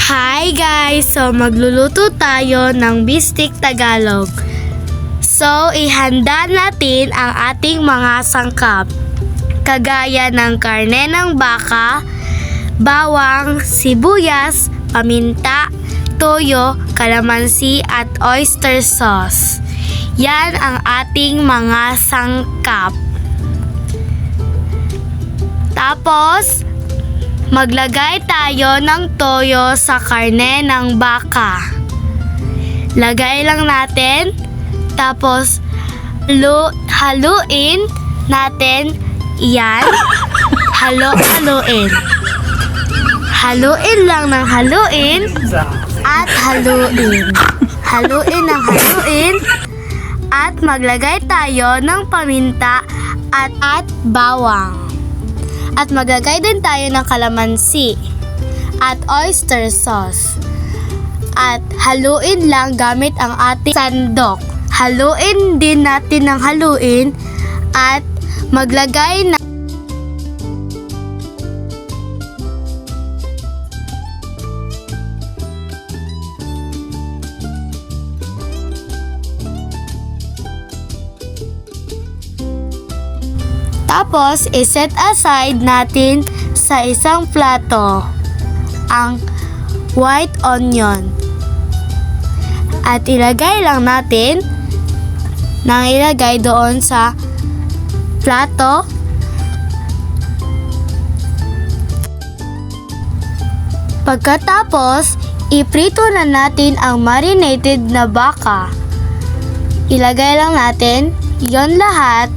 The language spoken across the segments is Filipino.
Hi guys! So magluluto tayo ng Bistik Tagalog. So ihanda natin ang ating mga sangkap. Kagaya ng karne ng baka, bawang, sibuyas, paminta, toyo, kalamansi at oyster sauce. Yan ang ating mga sangkap. Tapos, maglagay tayo ng toyo sa karne ng baka. Lagay lang natin, tapos haluin natin yan. Haluin. Haluin lang ng haluin at haluin. Haluin ng haluin at maglagay tayo ng paminta at bawang. At maglagay din tayo ng kalamansi at oyster sauce. At haluin lang gamit ang ating sandok. Haluin din natin ng haluin at maglagay na Tapos, iset aside natin sa isang plato ang white onion. At ilagay lang natin nang ilagay doon sa plato. Pagkatapos, iprito na natin ang marinated na baka. Ilagay lang natin yon lahat.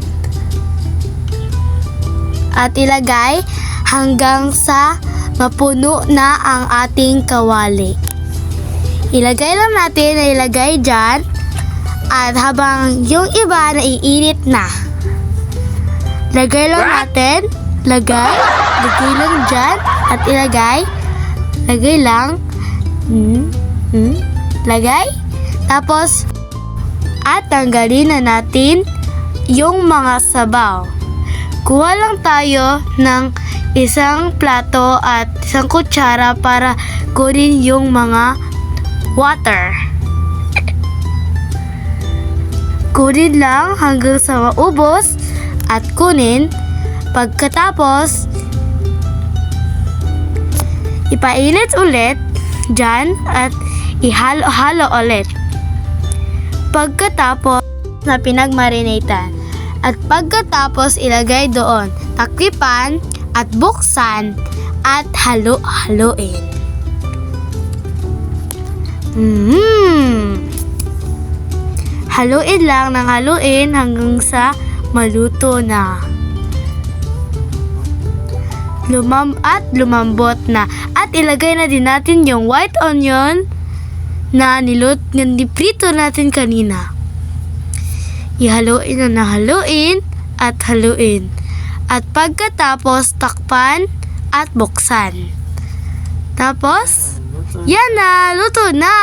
At ilagay hanggang sa mapuno na ang ating kawali. Ilagay lang natin na ilagay dyan at habang yung iba naiinit na. Lagay lang natin, lagay lang dyan at lagay lang, lagay. Tapos, at tanggalin na natin yung mga sabaw. Kuha lang tayo ng isang plato at isang kutsara para kunin yung mga water. Kunin lang hanggang sa maubos at kunin. Pagkatapos, ipainit ulit dyan at ihalo-halo ulit. Pagkatapos na pinagmarinatan. At pagkatapos ilagay doon, takripan at buksan at haluin. Haluin lang ng haluin hanggang sa maluto na. Lumambot na. At ilagay na din natin yung white onion na niprito natin kanina. Ihaluin na haluin at haluin. At pagkatapos, takpan at buksan. Tapos, yan na! Luto na!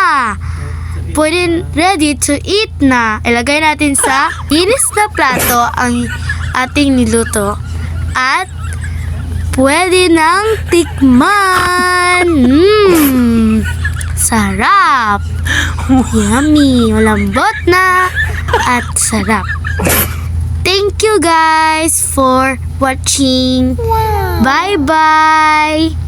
Pwede ready to eat na. Ilagay natin sa linis na plato ang ating niluto. At pwede nang tikman! Sarap! Yummy! Malambot na! At sarap. Thank you guys for watching. Bye-bye!